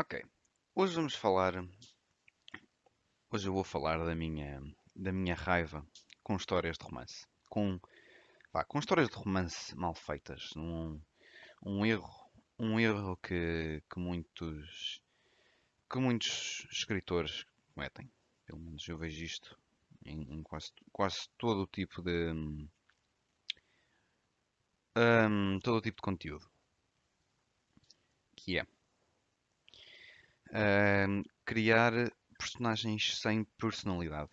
Ok, hoje vamos falar. Hoje eu vou falar da minha raiva com histórias de romance. Com histórias de romance mal feitas. Um erro. Um erro que muitos escritores cometem. Pelo menos eu vejo isto em quase todo o tipo todo o tipo de conteúdo. Que é criar personagens sem personalidade.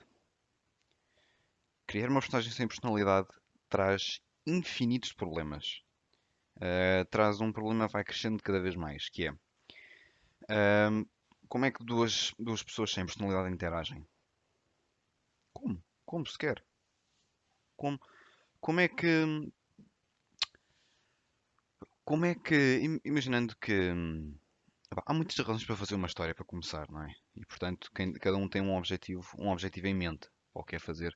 Criar uma personagem sem personalidade traz infinitos problemas. Traz um problema que vai crescendo cada vez mais, que é ahm, como é que duas pessoas sem personalidade interagem? Como? Como sequer? Como, como é que. Como é que. Imaginando que. Epá, há muitas razões para fazer uma história para começar, não é? E portanto, cada um tem um objetivo em mente, ou quer fazer,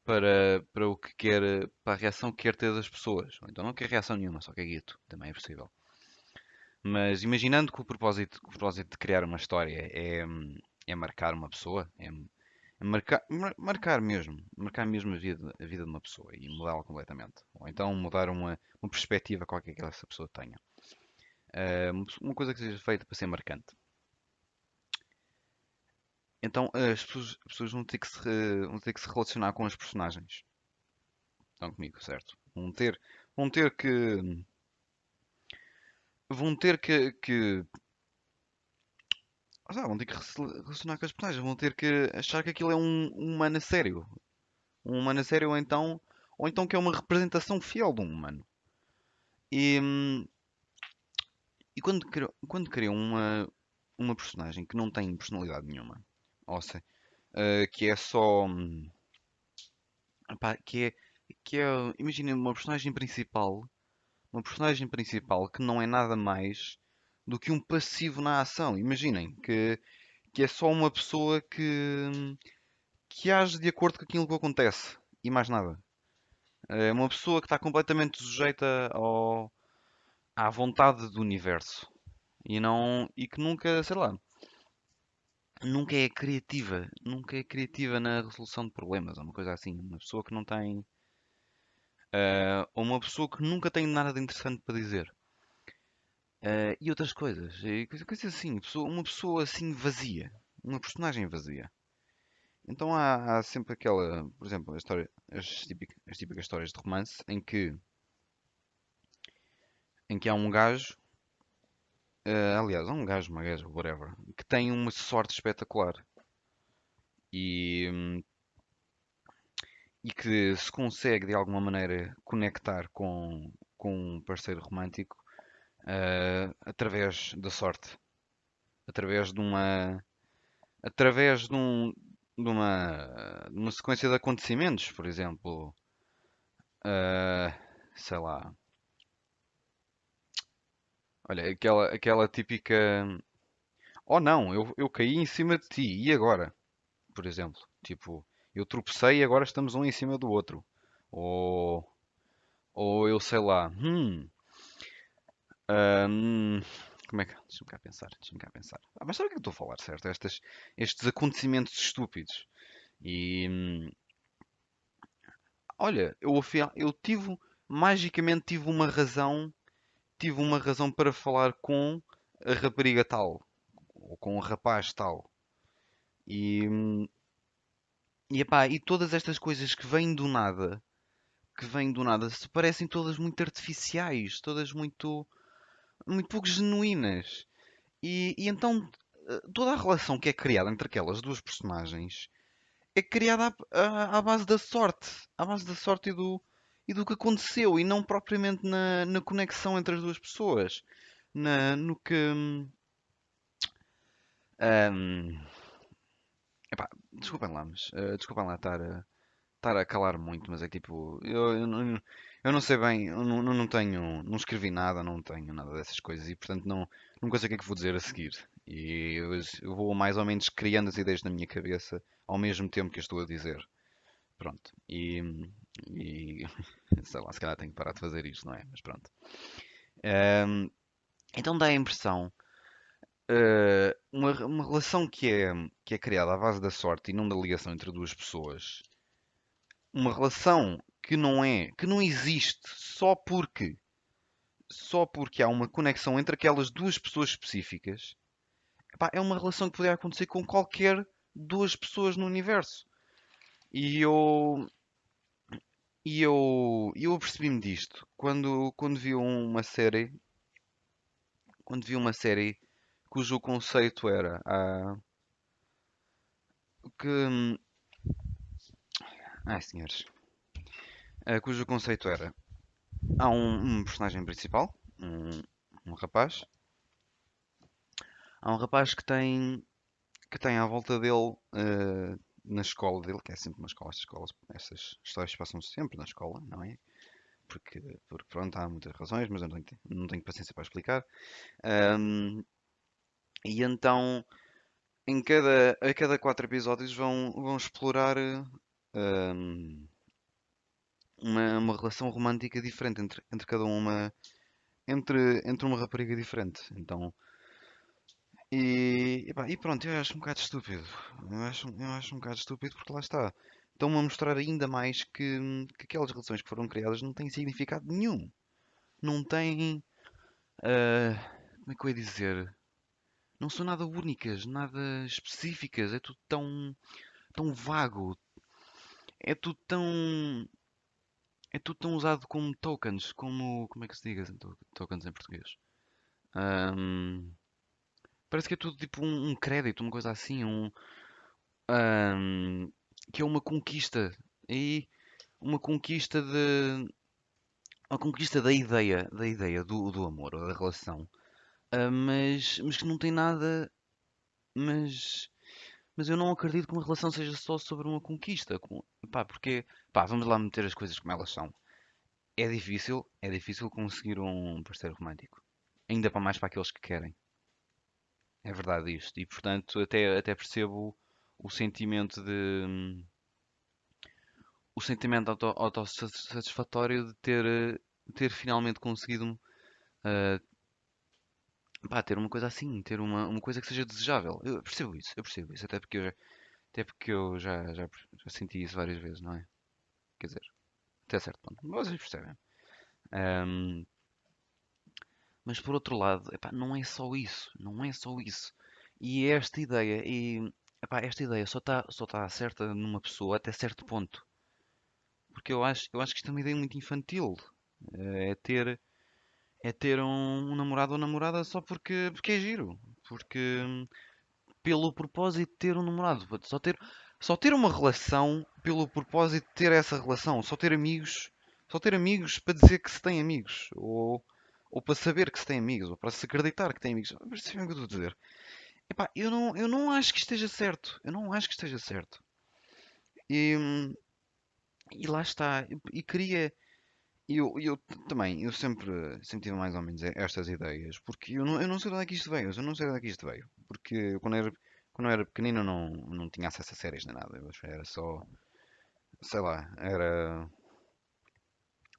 para o que quer, para a reação que quer ter das pessoas. Ou então não quer reação nenhuma, só quer guito, também é possível. Mas imaginando que o propósito de criar uma história é marcar uma pessoa, é marcar mesmo a vida de uma pessoa e mudá-la completamente. Ou então mudar uma perspectiva qualquer que essa pessoa tenha. Uma coisa que seja feita para ser marcante. Então as pessoas vão ter que se relacionar com os personagens. Estão comigo, certo? Vão ter que, vão ter que vão ter que relacionar com as personagens, vão ter que achar que aquilo é um humano a sério. Um humano a sério ou então que é uma representação fiel de um humano. E, e quando criam uma personagem que não tem personalidade nenhuma, ou seja, que é só. Epá, que é, imaginem uma personagem principal que não é nada mais do que um passivo na ação. Imaginem que é só uma pessoa que age de acordo com aquilo que acontece e mais nada. É uma pessoa que está completamente sujeita à vontade do universo e que nunca, sei lá, nunca é criativa na resolução de problemas, ou uma coisa assim. Uma pessoa que não tem, ou uma pessoa que nunca tem nada de interessante para dizer. E outras coisas, e coisas assim, uma pessoa assim vazia, uma personagem vazia. Então há sempre aquela, por exemplo, as típicas histórias de romance em que há um gajo, aliás, há um gajo, uma gaja, whatever, que tem uma sorte espetacular e, e que se consegue de alguma maneira conectar com um parceiro romântico através da sorte, através de uma, através de uma sequência de acontecimentos, por exemplo, ah, sei lá, olha, aquela típica, oh não, eu caí em cima de ti, e agora? Por exemplo, tipo, eu tropecei e agora estamos um em cima do outro. Ou, ou eu sei lá, hum, como é que. Deixa-me cá pensar, deixa-me cá pensar. Mas sabe o que eu estou a falar, certo? Estes acontecimentos estúpidos. E olha, magicamente tive uma razão para falar com a rapariga tal, ou com o rapaz tal. E, epá, e todas estas coisas que vêm do nada, se parecem todas muito artificiais, todas muito pouco genuínas. E então toda a relação que é criada entre aquelas duas personagens é criada à base da sorte, e do que aconteceu, e não propriamente na conexão entre as duas pessoas. No que. ahm, Epá, desculpem lá estar a calar muito, mas é tipo, eu não sei bem, eu não tenho, não escrevi nada, não tenho nada dessas coisas e portanto nunca sei o que é que vou dizer a seguir. E eu vou mais ou menos criando as ideias na minha cabeça ao mesmo tempo que eu estou a dizer. Pronto. E sei lá, se calhar tenho que parar de fazer isto, não é? Mas pronto. Ahm, então dá a impressão. Uma relação que é criada à base da sorte e não da ligação entre duas pessoas, uma relação que não existe só porque há uma conexão entre aquelas duas pessoas específicas, epá, é uma relação que poderia acontecer com qualquer duas pessoas no universo. E eu, e eu percebi-me disto quando vi uma série cujo conceito era que, ai senhores, cujo conceito era há um personagem principal, um rapaz, há um rapaz que tem à volta dele, na escola dele, que é sempre uma escola, estas histórias passam-se sempre na escola, não é? Porque pronto, há muitas razões, mas eu não tenho paciência para explicar. Ahm, e então, a cada 4 episódios vão explorar uma relação romântica diferente entre cada uma, entre uma rapariga diferente. Então, epá, e pronto, eu acho um bocado estúpido. Eu acho um bocado estúpido porque lá está. Estão-me a mostrar ainda mais que aquelas relações que foram criadas não têm significado nenhum. Não têm. Como é que eu ia dizer? Não são nada únicas, nada específicas. É tudo tão vago. É tudo tão. É tudo tão usado como tokens. Como é que se diga tokens em português? Ahm, Parece que é tudo tipo um crédito, uma coisa assim. ahm, que é uma conquista. E uma conquista de. Uma conquista da ideia do amor ou da relação. Mas que não tem nada. Mas Mas eu não acredito que uma relação seja só sobre uma conquista. Pá, porque, pá, vamos lá meter as coisas como elas são. É difícil conseguir um parceiro romântico. Ainda para mais para aqueles que querem. É verdade isto. E portanto, até percebo o sentimento de. O sentimento autossatisfatório de ter finalmente conseguido pá, ter uma coisa assim, ter uma coisa que seja desejável. Eu percebo isso, até porque eu já senti isso várias vezes, não é? Quer dizer, até certo ponto. Vocês percebem. Ahm, mas por outro lado, epá, não é só isso. Não é só isso. E epá, esta ideia só tá certa numa pessoa até certo ponto. Porque eu acho que isto é uma ideia muito infantil. É ter, é ter um namorado ou namorada só porque é giro. Porque pelo propósito de ter um namorado. Só ter uma relação pelo propósito de ter essa relação. Só ter amigos. Só ter amigos para dizer que se tem amigos. Ou para saber que se tem amigos. Ou para se acreditar que tem amigos. Percebem o que eu estou a dizer? Epá, eu não acho que esteja certo. Eu não acho que esteja certo. E, hum, e lá está. E queria. Eu também, eu sempre tive mais ou menos estas ideias, porque eu não sei de onde é que isto veio, eu não sei de onde é que isto veio, porque quando eu era pequenino eu não tinha acesso a séries nem nada, eu era só, sei lá,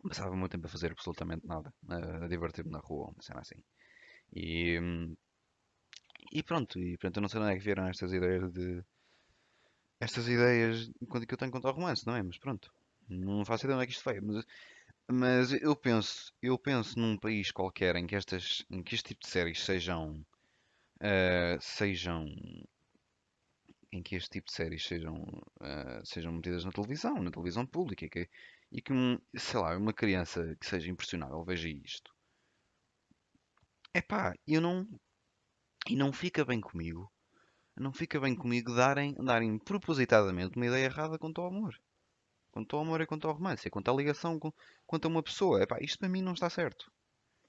passava o meu tempo a fazer absolutamente nada, a divertir-me na rua, uma cena assim. E, hum, e pronto, eu não sei de onde é que vieram estas ideias que eu tenho contra o romance, não é? Mas pronto, não faço ideia de onde é que isto veio, mas eu penso num país qualquer em que este tipo de séries sejam, em que este tipo de séries sejam metidas na televisão pública, e que sei lá, uma criança que seja impressionável veja isto. Epá, e não fica bem comigo darem propositadamente uma ideia errada quanto ao amor e quanto ao romance, e quanto à ligação quanto a uma pessoa. Epá, isto para mim não está certo.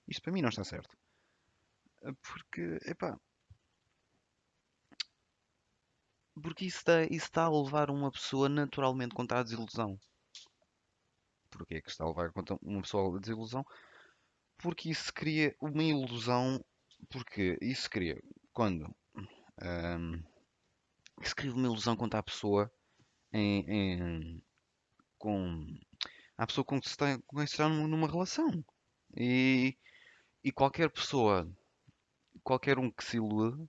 Isto para mim não está certo. Porque, epá, porque isso está a levar uma pessoa naturalmente contra a desilusão. Porquê é que está a levar contra uma pessoa à desilusão? Porque isso cria uma ilusão. Porque isso cria quando ahm, isso cria uma ilusão contra a pessoa em, em- com a pessoa com quem se está numa relação. E, e qualquer pessoa qualquer um que se ilude,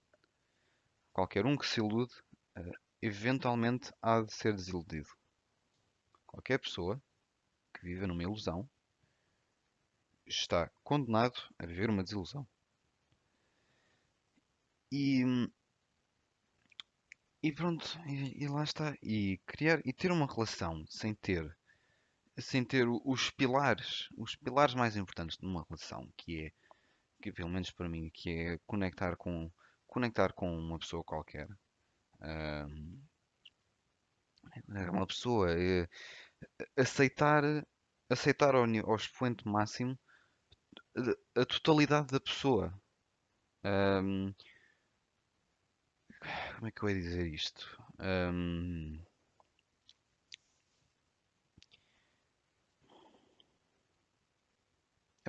qualquer um que se ilude, eventualmente há de ser desiludido. Qualquer pessoa que viva numa ilusão está condenado a viver uma desilusão. E, e pronto, e lá está. E criar e ter uma relação sem ter os pilares mais importantes de uma relação, que pelo menos para mim, que é conectar com uma pessoa qualquer. Ahm, uma pessoa, aceitar, aceitar ao expoente máximo a totalidade da pessoa. Ahm, como é que eu ia dizer isto?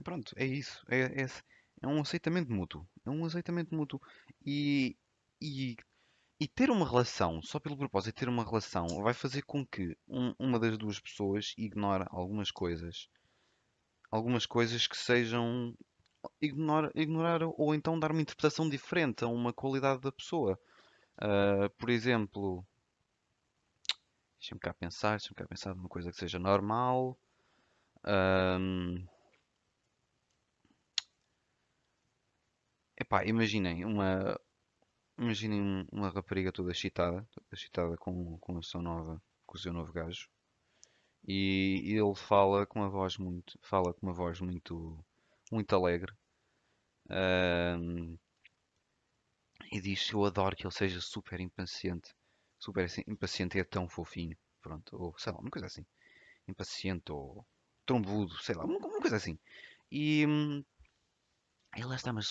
Pronto, é isso. É um aceitamento mútuo. É um aceitamento mútuo. E, e, e ter uma relação, só pelo propósito de ter uma relação, vai fazer com que uma das duas pessoas ignore algumas coisas que sejam ignorar ou então dar uma interpretação diferente a uma qualidade da pessoa. Por exemplo, deixa-me cá pensar numa coisa que seja normal. Ahm, epá, imaginem uma rapariga toda excitada com a sua nova, com o seu novo gajo, e ele fala com uma voz muito alegre, ahm, e diz: Eu adoro que ele seja super assim, impaciente e é tão fofinho. Pronto, ou sei lá, uma coisa assim, impaciente ou trombudo, sei lá, uma coisa assim. E lá está, ahm, mas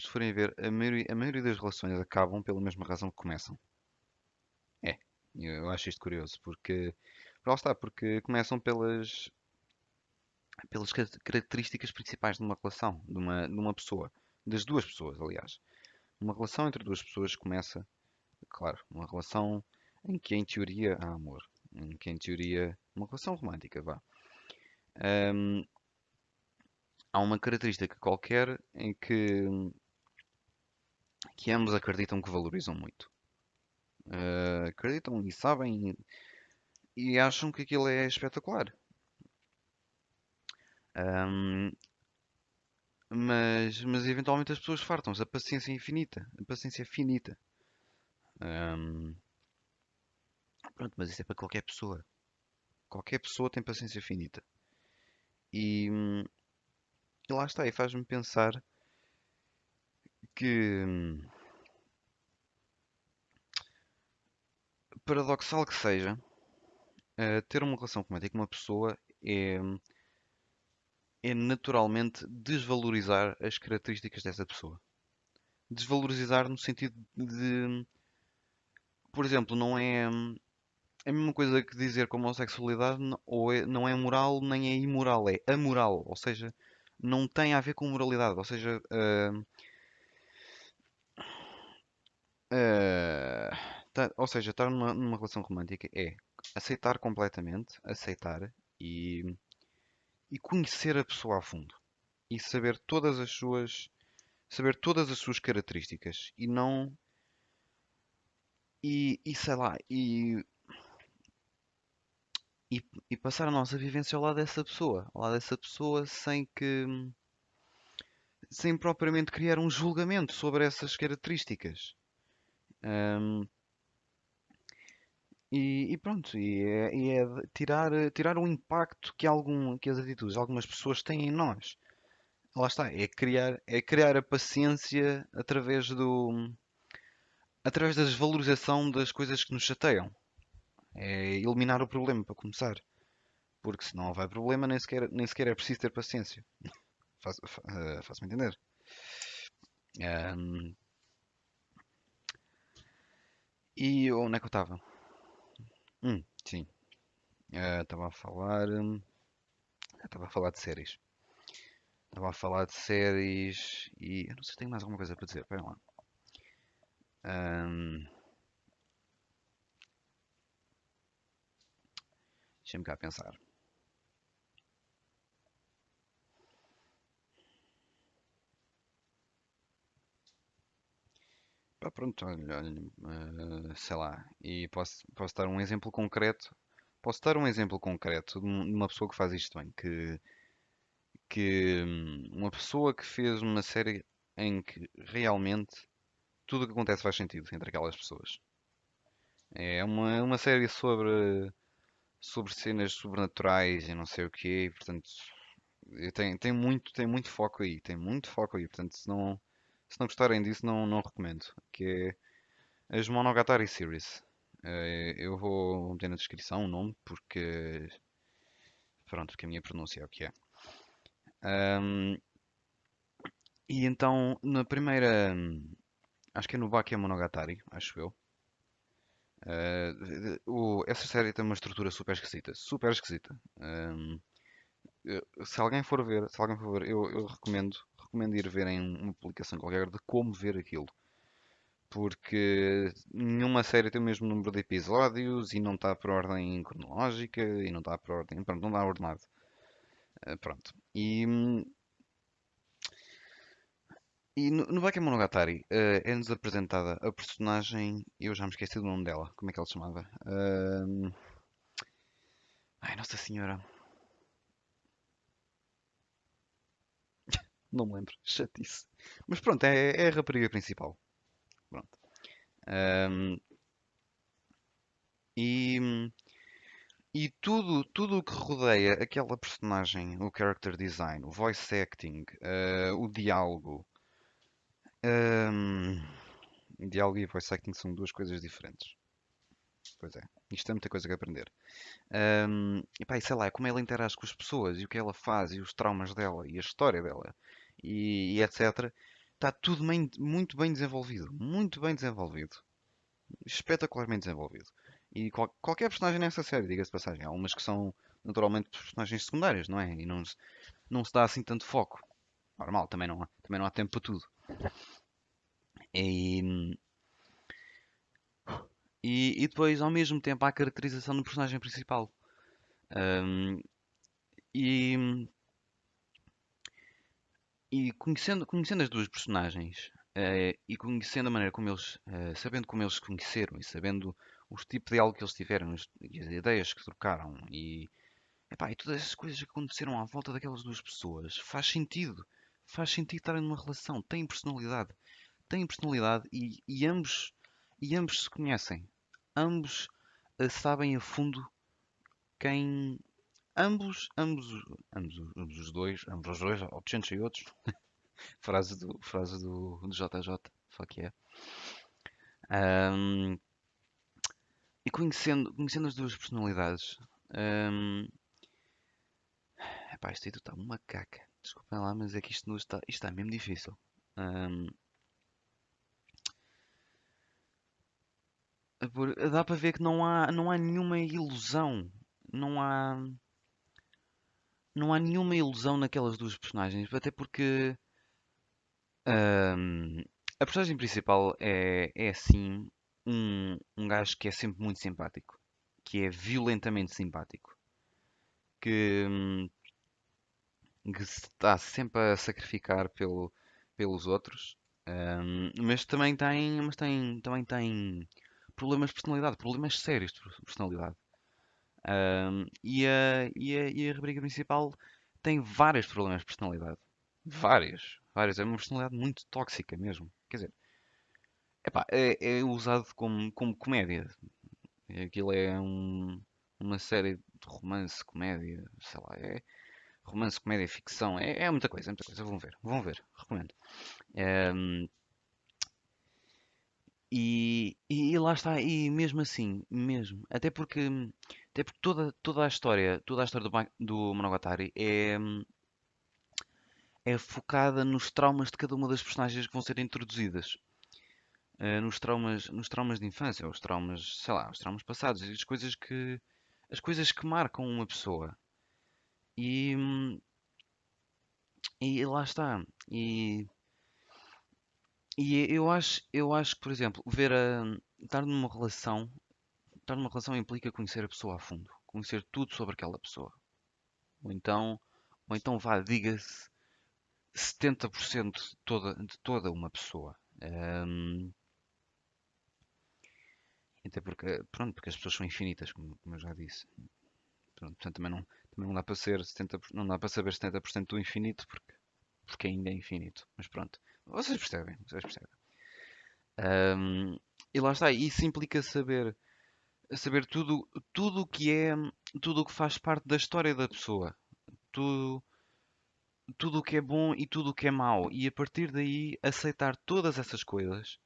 se forem a ver, a maioria das relações acabam pela mesma razão que começam. É, eu acho isto curioso, porque lá está, porque começam pelas características principais de uma relação, de uma pessoa, das duas pessoas, aliás. Uma relação entre duas pessoas começa, claro, uma relação em que em teoria há amor, em que em teoria uma relação romântica, vá. Ahm, há uma característica qualquer em que ambos acreditam que valorizam muito. Acreditam e sabem e acham que aquilo é espetacular. Ahm, mas eventualmente as pessoas fartam-se. A paciência é infinita. A paciência é finita. Ahm, pronto, mas isso é para qualquer pessoa. Qualquer pessoa tem paciência finita. E lá está, e faz-me pensar que, paradoxal que seja, ter uma relação romântica com uma pessoa é naturalmente desvalorizar as características dessa pessoa. Desvalorizar no sentido de, por exemplo, não é a mesma coisa que dizer que a homossexualidade não é moral nem é imoral, é amoral, ou seja, não tem a ver com moralidade, ou seja, estar numa relação romântica é aceitar completamente, aceitar e, e conhecer a pessoa a fundo e saber todas as suas características e não e sei lá e passar a nossa vivência ao lado dessa pessoa sem propriamente criar um julgamento sobre essas características. Ahm, e pronto, e é tirar o impacto que as atitudes de algumas pessoas têm em nós. Lá está, é criar a paciência através da desvalorização das coisas que nos chateiam. É eliminar o problema para começar. Porque se não houver problema, nem sequer é preciso ter paciência. Faço-me entender. Ahm, e onde é que eu estava? Sim. Estava a falar de séries. Estava a falar de séries e eu não sei se tenho mais alguma coisa para dizer. Espera lá. Ahm, deixa-me cá pensar. Epá, pronto, olha, sei lá, e posso dar um exemplo concreto. Posso dar um exemplo concreto de uma pessoa que faz isto bem, que uma pessoa que fez uma série em que realmente tudo o que acontece faz sentido entre aquelas pessoas. É uma série sobre cenas sobrenaturais e não sei o quê, e, portanto, tem muito foco aí, tem muito foco aí, portanto, se não gostarem disso, não recomendo, que é as Monogatari Series. Eu vou meter na descrição o nome, porque, pronto, porque a minha pronúncia é o que é. Ahm, e então, na primeira, acho que é no Bakemonogatari, acho eu. Essa série tem uma estrutura super esquisita, super esquisita. Se alguém for ver, eu recomendo ir ver em uma publicação qualquer de como ver aquilo. Porque nenhuma série tem o mesmo número de episódios e não está por ordem cronológica e não está por ordem, pronto, não está ordenado. Pronto. E no Bakemonogatari é-nos apresentada a personagem, eu já me esqueci do nome dela, como é que ela se chamava? Ai, Nossa Senhora, não me lembro, chatice. Mas pronto, é a rapariga principal. Pronto. Ahm, e, e tudo o que rodeia aquela personagem, o character design, o voice acting, o diálogo. ahm, Diálogo e voice acting são duas coisas diferentes. Pois é, isto é muita coisa que aprender. E pá, e sei lá, como ela interage com as pessoas e o que ela faz e os traumas dela e a história dela e etc. Está tudo muito bem desenvolvido. Muito bem desenvolvido. Espetacularmente desenvolvido. E qualquer personagem nessa série, diga-se de passagem, há umas que são naturalmente personagens secundárias, não é? E não se dá assim tanto foco. Normal, também não há tempo para tudo. E, e depois, ao mesmo tempo, há a caracterização do personagem principal. Ahm, e, e conhecendo as duas personagens e conhecendo a maneira como eles, sabendo como eles se conheceram e sabendo os tipos de diálogo que eles tiveram e as ideias que trocaram epá, e todas essas coisas que aconteceram à volta daquelas duas pessoas, faz sentido estarem numa relação, têm personalidade e ambos se conhecem, ambos sabem a fundo quem, ambos os dois, outros e outros, frase do JJ, fuck yeah. Ahm, e conhecendo as duas personalidades, ahm, epá, isto aí está uma caca. Desculpem lá, mas é que isto está mesmo difícil. Ahm, Dá para ver que não há nenhuma ilusão. Não há, não há nenhuma ilusão naquelas duas personagens. Até porque ahm, a personagem principal é assim um gajo que é sempre muito simpático. Que é violentamente simpático. Que, que se está sempre a sacrificar pelos outros. Mas também tem problemas de personalidade, problemas sérios de personalidade. E a rapariga principal tem vários problemas de personalidade. Vários, vários. É uma personalidade muito tóxica mesmo. Quer dizer, epá, é usado como comédia. Aquilo é uma série de romance, comédia, sei lá. Romance, comédia, ficção. É muita coisa, é muita coisa. Vão ver, recomendo. Ahm, e lá está, e mesmo assim, mesmo, até porque toda a história do Monogatari é focada nos traumas de cada uma das personagens que vão ser introduzidas. Nos traumas de infância, os traumas, sei lá, os traumas passados, as coisas que marcam uma pessoa. E, hum, e lá está. E eu acho que, por exemplo, estar numa relação, estar numa relação implica conhecer a pessoa a fundo, conhecer tudo sobre aquela pessoa. Ou então, ou então vá, diga-se 70% de toda uma pessoa. Ahm, Até porque, pronto, porque as pessoas são infinitas, como eu já disse. Pronto, portanto, também não dá para ser 70%, não dá para saber 70% do infinito, porque ainda é infinito. Mas pronto, vocês percebem, vocês percebem. Ahm, e lá está, isso implica saber tudo o que é, tudo o que faz parte da história da pessoa, tudo, tudo o que é bom e tudo o que é mau, e a partir daí aceitar todas essas coisas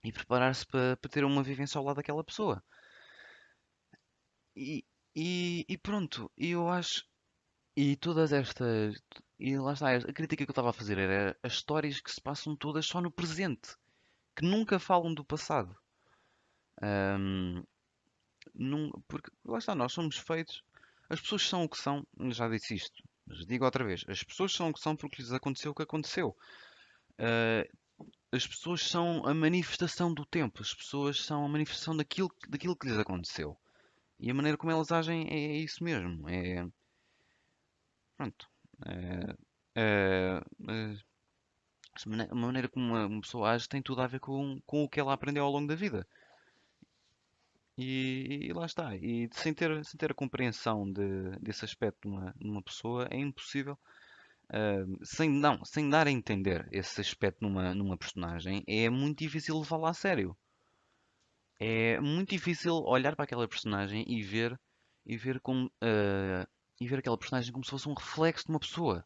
e preparar-se para ter uma vivência ao lado daquela pessoa. E, e pronto, eu acho, e todas estas, e lá está, a crítica que eu estava a fazer era as histórias que se passam todas só no presente, que nunca falam do passado. Ahm, porque lá está, nós somos feitos. As pessoas são o que são, já disse isto, mas digo outra vez: as pessoas são o que são porque lhes aconteceu o que aconteceu. Ah, as pessoas são a manifestação do tempo, as pessoas são a manifestação daquilo que lhes aconteceu. E a maneira como elas agem é isso mesmo. Pronto. É, é, a maneira como uma pessoa age tem tudo a ver com o que ela aprendeu ao longo da vida. E lá está. E sem ter a compreensão desse aspecto numa pessoa é impossível. Sem dar a entender esse aspecto numa personagem, é muito difícil levá-la a sério. É muito difícil olhar para aquela personagem e ver como e ver aquela personagem como se fosse um reflexo de uma pessoa,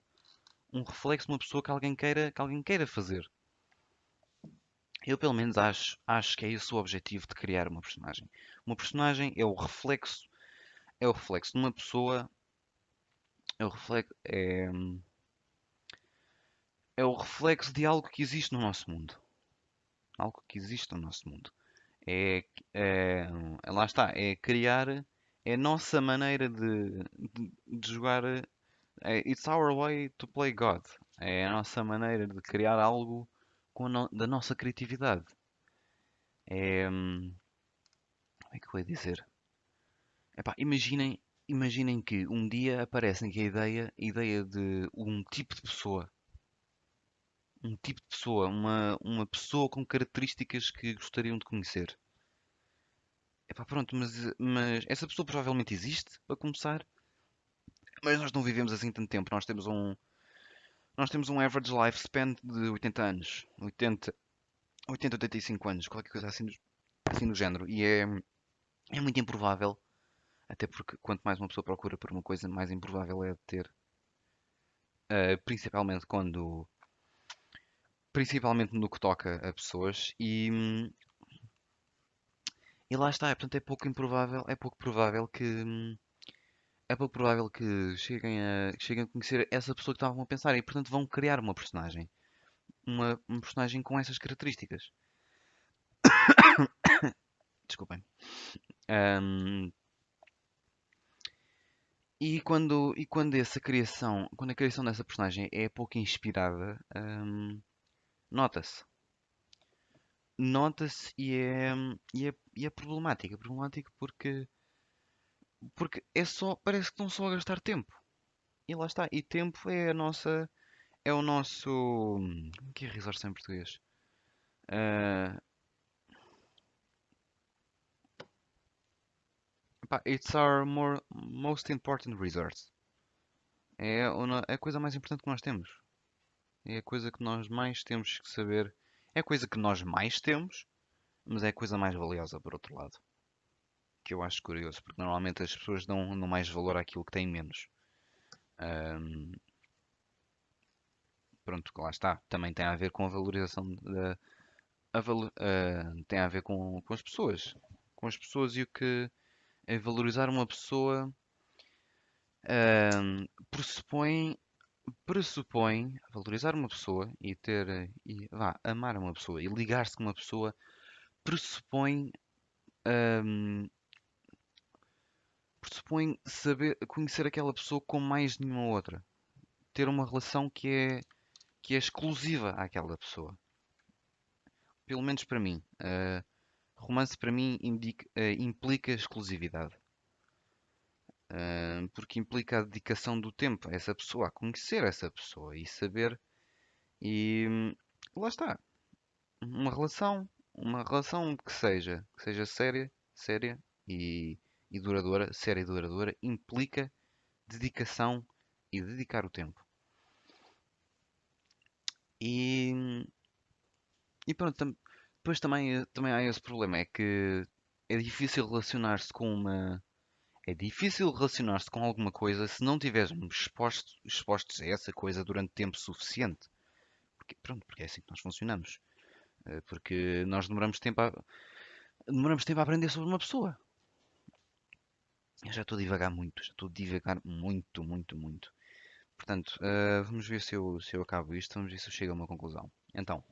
um reflexo de uma pessoa que alguém queira fazer. Eu pelo menos acho que é esse o objetivo de criar uma personagem. Uma personagem é o reflexo de uma pessoa, é o reflexo de algo que existe no nosso mundo, algo que existe no nosso mundo. É, é, lá está, é criar, é a nossa maneira de jogar. It's our way to play God. É a nossa maneira de criar algo da nossa criatividade. Como é que eu ia dizer? Epá, imaginem que um dia aparece aqui a ideia de um tipo de pessoa, uma pessoa com características que gostariam de conhecer. Epá, pronto, mas essa pessoa provavelmente existe, para começar, mas nós não vivemos assim tanto tempo. Nós temos um average lifespan de 80 anos, 85 anos, qualquer coisa assim do género. E é muito improvável, até porque quanto mais uma pessoa procura por uma coisa, mais improvável é de ter. Principalmente principalmente no que toca a pessoas. E lá está, portanto é pouco provável que cheguem a conhecer essa pessoa que estavam a pensar e portanto vão criar uma personagem. Uma personagem com essas características. Desculpem. Ahm, e quando quando a criação dessa personagem é pouco inspirada, nota-se. Nota-se e é problemático. É problemático porque parece que estão só a gastar tempo. E lá está. E tempo é o nosso, como que é resource em português? Ah, pá, it's our most important resource. É a coisa mais importante que nós temos. É a coisa que nós mais temos que saber. É a coisa que nós mais temos, mas é a coisa mais valiosa por outro lado. Que eu acho curioso, porque normalmente as pessoas dão mais valor àquilo que têm menos. Ahm, pronto, lá está. Também tem a ver com a valorização tem a ver com as pessoas. Com as pessoas e o que é valorizar uma pessoa pressupõe, pressupõe valorizar uma pessoa amar uma pessoa e ligar-se com uma pessoa pressupõe, ahm, pressupõe saber conhecer aquela pessoa como mais nenhuma outra. Ter uma relação que é exclusiva àquela pessoa. Pelo menos para mim. Romance para mim implica exclusividade. Porque implica a dedicação do tempo a essa pessoa, a conhecer essa pessoa e saber. E lá está. uma relação que seja séria, séria e, e duradoura, séria e duradoura, implica dedicação e dedicar o tempo. E, e pronto, depois também há esse problema, é que é difícil relacionar-se com uma. É difícil relacionar-se com alguma coisa se não tivermos expostos a essa coisa durante tempo suficiente. Porque, pronto, porque é assim que nós funcionamos. Porque nós demoramos tempo a aprender sobre uma pessoa. Eu já estou a divagar muito, já estou a divagar muito, muito, muito. Portanto, vamos ver se eu acabo isto, vamos ver se eu chego a uma conclusão. Então,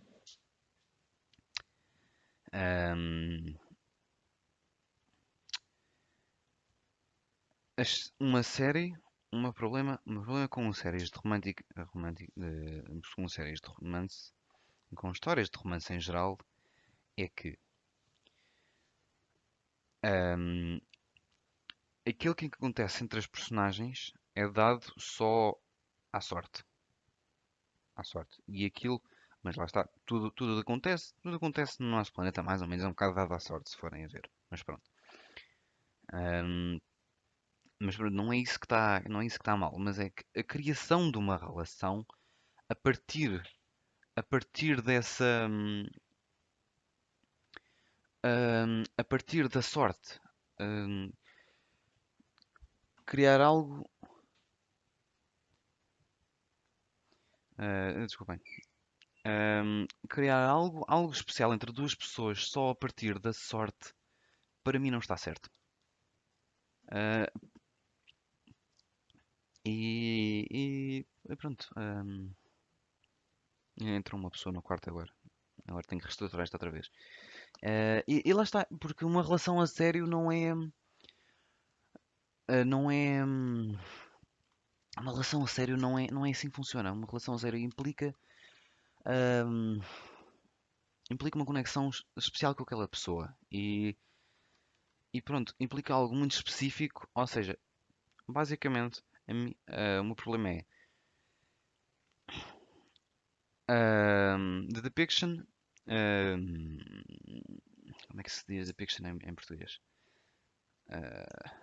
ahm, uma série, um problema com séries de com séries de romance, com histórias de romance em geral, é que ahm, aquilo que acontece entre as personagens é dado só à sorte. À sorte. E aquilo, mas lá está, tudo acontece no nosso planeta mais ou menos, é um bocado dado à sorte, se forem a ver. Mas pronto. Ahm, mas pronto, não é isso que está, não é isso que está mal, mas é que a criação de uma relação a partir, a partir dessa, a partir da sorte, hum, criar algo, desculpem, criar algo especial entre duas pessoas só a partir da sorte, para mim não está certo. Ah, e pronto, entra uma pessoa no quarto agora. Agora tenho que reestruturar isto outra vez. E lá está, porque uma relação a sério não é, uma relação a sério não é assim que funciona. Uma relação a sério hum, implica uma conexão especial com aquela pessoa. E pronto, implica algo muito específico. Ou seja, basicamente, o meu problema é the depiction. hum, Como é que se diz depiction em português? Ah,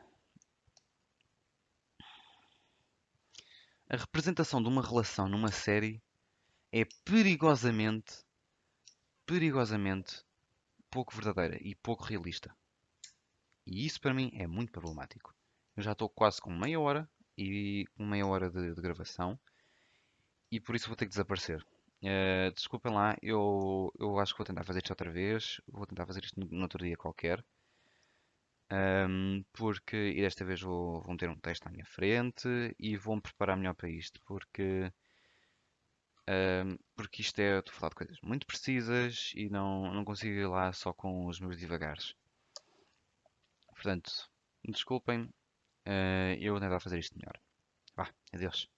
a representação de uma relação numa série é perigosamente pouco verdadeira e pouco realista. E isso para mim é muito problemático. Eu já estou quase com meia hora e com meia hora de gravação e por isso vou ter que desaparecer. Desculpem lá, eu acho que vou tentar fazer isto outra vez. Vou tentar fazer isto no outro dia qualquer. Porque e desta vez vou ter um teste à minha frente e vou-me preparar melhor para isto. Porque isto é, estou a falar de coisas muito precisas e não consigo ir lá só com os meus divagares. Portanto, desculpem, eu vou tentar fazer isto melhor. Vá, adeus.